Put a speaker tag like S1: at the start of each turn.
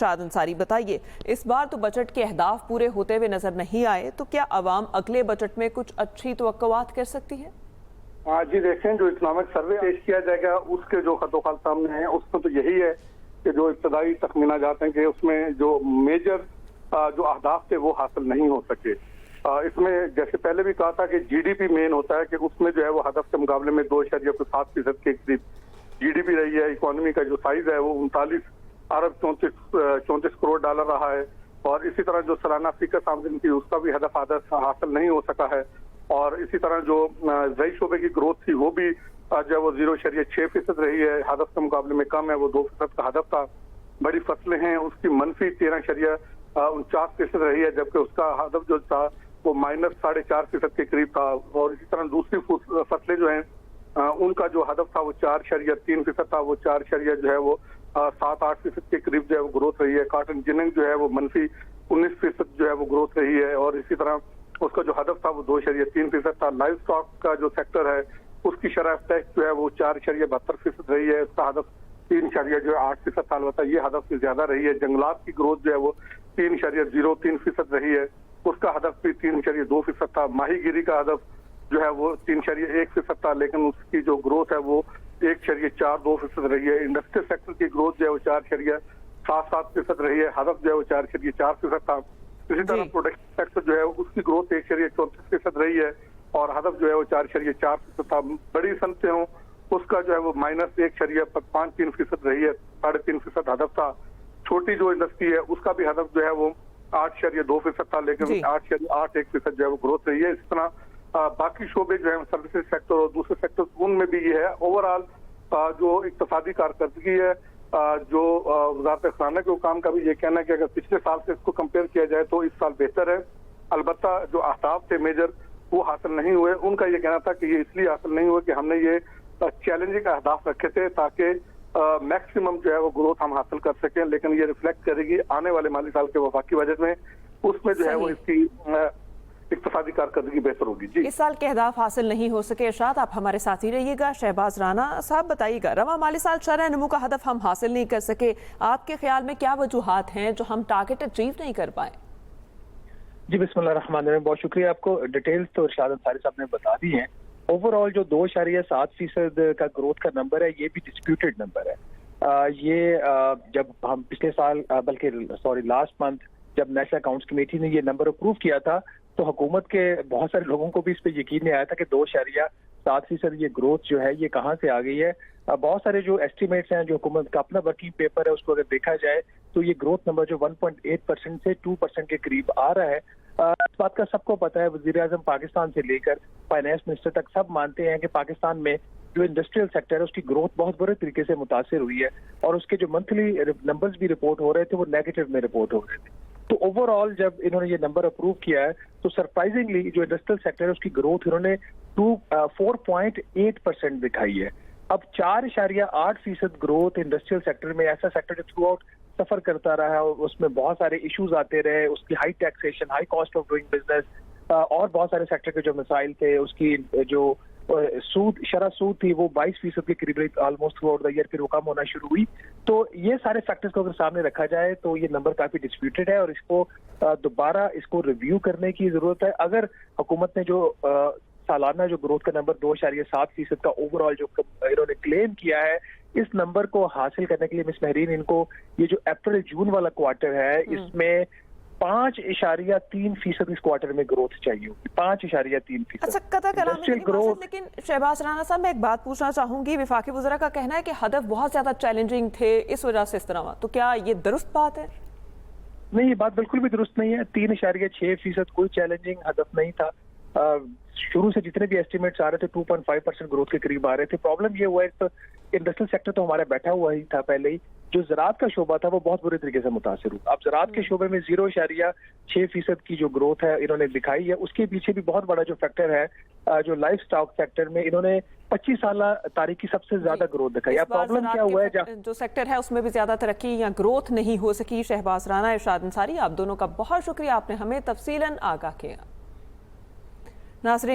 S1: इरशाद अंसारी, बताइए इस बार तो बजट के अहदाफ पूरे होते हुए नजर नहीं आए, तो क्या अवाम अगले बजट में कुछ अच्छी तवक्कुआत कर सकती है?
S2: जी देखें, जो इकोनॉमिक सर्वे पेश किया जाएगा उसके जो खतोखाल सामने है उसमें तो यही है कि जो इब्तदाई तखमीना जाते हैं कि उसमें जो मेजर जो अहदाफ थे वो हासिल नहीं हो सके। इसमें जैसे पहले भी कहा था कि जीडीपी मेन होता है कि उसमें जो है वो हदफ के मुकाबले में 2.7% के करीब जीडीपी रही है। इकोनॉमी का जो साइज है वो 39 अरब 34 करोड़ डॉलर रहा है। और इसी तरह जो सालाना फिक्र आमदनी थी उसका भी हदफ हासिल नहीं हो सका है। और इसी तरह जो ज़ई शोबे की ग्रोथ थी वो भी जो है वो 0.6% रही है, हदफ के मुकाबले में कम है, वो 2% का हदफ था। बड़ी फसलें हैं उसकी मनफी 13.49% रही है, जबकि उसका हदफ जो था वो -4.5% के करीब था। और इसी तरह दूसरी फसलें जो हैं उनका जो हदफ था वो 4.3% था, वो 4 जो है वो 7-8% के करीब जो है वो ग्रोथ रही है। कॉटन जिनिंग जो है वो मनफी 19% जो है वो ग्रोथ रही है। और इसी तरह उसका जो हदफ था वो 2.3% था। लाइव स्टॉक का जो सेक्टर है उसकी शरह टैक्स जो है वो 4.72% रही है, उसका हदफ 3.8% था। अलबत्ता ये हदफ से ज्यादा रही है। जंगलात की ग्रोथ जो है वो 3.03% रही है, उसका हदफ भी 3.2% था। माहीगिरी का हदफ जो है वो 3.1% था, लेकिन उसकी जो ग्रोथ है वो 1.42% रही है। इंडस्ट्रियल सेक्टर की ग्रोथ जो है वो 4.77% रही है, हदफ जो है वो 4.4% था। इसी तरह प्रोडक्शन सेक्टर जो है उसकी ग्रोथ 1.34% रही है और हदफ जो है वो 4.4% था। बड़ी सनतें हों उसका जो है वो -1.53% रही है, 3.5% हदफ था। छोटी जो इंडस्ट्री है उसका भी हदफ जो है वो 8.2% था, लेकिन 8.81% जो है वो ग्रोथ रही है। इस तरह बाकी शोबे जो है सर्विसेज सेक्टर और दूसरे सेक्टर उनमें भी ये है। ओवरऑल जो इक्तिसादी कारकर्दगी है, जो वज़ारत ख़ज़ाना के हुकाम का भी ये कहना है कि अगर पिछले साल से इसको कंपेयर किया जाए तो इस साल बेहतर है। अलबत्ता जो अहदाफ थे मेजर वो हासिल नहीं हुए। उनका ये कहना था कि ये इसलिए हासिल नहीं हुए कि हमने ये चैलेंजिंग अहदाफ रखे थे ताकि मैक्सिमम जो है वो ग्रोथ हम हासिल कर सकें, लेकिन ये रिफ्लेक्ट करेगी आने वाले माली साल के वफाकी बजट में, उसमें जो है वो इसकी इक्तिसादी कारकर्दगी बेहतर होगी। जी,
S1: इस साल के अहदाफ हासिल नहीं हो सके। इरशाद, आप हमारे साथ ही रहिएगा। शहबाज राना साहब, बताइएगा रवा माली साल शरह नमू का हदफ हम हासिल नहीं कर सके, आपके ख्याल में क्या वजूहात हैं जो हम टारगेट अचीव नहीं कर पाए?
S3: जी बिस्मिल्लाहिर्रहमानिर्रहीम, बहुत शुक्रिया। आपको डिटेल्स तो इरशाद अंसारी साहब ने बता दी हैं। ओवरऑल जो 2.7% का ग्रोथ का नंबर है ये भी डिस्प्यूटेड नंबर है। ये जब हम पिछले साल बल्कि लास्ट मंथ जब नेशनल अकाउंट्स कमेटी ने ये नंबर अप्रूव किया था तो हुकूमत के बहुत सारे लोगों को भी इस पर यकीन नहीं आया था कि 2.7% ये ग्रोथ जो है ये कहाँ से आ गई है। बहुत सारे जो एस्टिमेट्स हैं, जो हुकूमत का अपना वर्किंग पेपर है, उसको अगर देखा जाए तो ये ग्रोथ नंबर जो 1.8% से 2% के करीब आ रहा है। इस बात का सबको पता है, वजीर आजम पाकिस्तान से लेकर फाइनेंस मिनिस्टर तक सब मानते हैं कि पाकिस्तान में जो इंडस्ट्रियल सेक्टर है उसकी ग्रोथ बहुत बुरे तरीके से मुतासिर हुई है और उसके जो मंथली नंबर्स भी रिपोर्ट हो रहे थे वो नेगेटिव में रिपोर्ट हो रहे थे। तो ओवरऑल जब इन्होंने ये नंबर अप्रूव किया है तो सरप्राइजिंगली जो इंडस्ट्रियल सेक्टर है उसकी ग्रोथ इन्होंने 4.8% दिखाई है। अब 4.8% ग्रोथ इंडस्ट्रियल सेक्टर में, ऐसा सेक्टर जो थ्रू आउट सफर करता रहा है और उसमें बहुत सारे इश्यूज आते रहे, उसकी high taxation, high cost of doing business और बहुत सारे सेक्टर के जो मिसाइल थे, उसकी जो शरह सूद थी वो 22% के करीब almost through out the year, फिर वो कम होना शुरू हुई। तो ये सारे फैक्टर्स को अगर सामने रखा जाए तो ये नंबर काफी डिस्प्यूटेड है और इसको दोबारा इसको रिव्यू करने की जरूरत है। अगर हुकूमत ने जो सालाना जो ग्रोथ का नंबर 2.7% का ओवरऑल जो इन्होंने क्लेम किया है, इस नंबर को हासिल करने के लिए मिस महरीन इनको ये जो अप्रैल जून वाला क्वार्टर है इसमें 5.3% इस क्वार्टर में ग्रोथ चाहिए होगी। 5.3%।
S1: अच्छा, कता कलाम ग्रोथ। लेकिन शहबाज राना साहब, मैं एक बात पूछना चाहूंगी, विफाकी वज़रा का कहना है कि हदफ बहुत ज्यादा चैलेंजिंग थे, इस वजह से इस तरह हुआ, तो क्या ये दुरुस्त बात है?
S3: नहीं, ये बात बिल्कुल भी दुरुस्त नहीं है। 3.6% कोई चैलेंजिंग हदफ नहीं था। शुरू से जितने भी एस्टिमेट्स आ रहे थे 2.5% ग्रोथ के करीब आ रहे थे। प्रॉब्लम ये हुआ है तो इंडस्ट्रियल सेक्टर तो हमारा बैठा हुआ ही था पहले ही, जो ज़राअत का शोबा था वो बहुत बुरे तरीके से मुतासिर हुआ। अब ज़राअत के शोबे में 0.6% की जो ग्रोथ है इन्होंने दिखाई है, उसके पीछे भी बहुत बड़ा जो फैक्टर है जो लाइफ स्टॉक सेक्टर में इन्होंने 25 साल तारीख की सबसे ज्यादा ग्रोथ दिखाई। अब प्रॉब्लम क्या हुआ है,
S1: जो सेक्टर है उसमें भी ज्यादा तरक्की या ग्रोथ नहीं हो सकी। शहबाज राना, इरशाद अंसारी, आप दोनों का बहुत शुक्रिया, आपने हमें तफसीलन आगाह किया। नाज़रीन।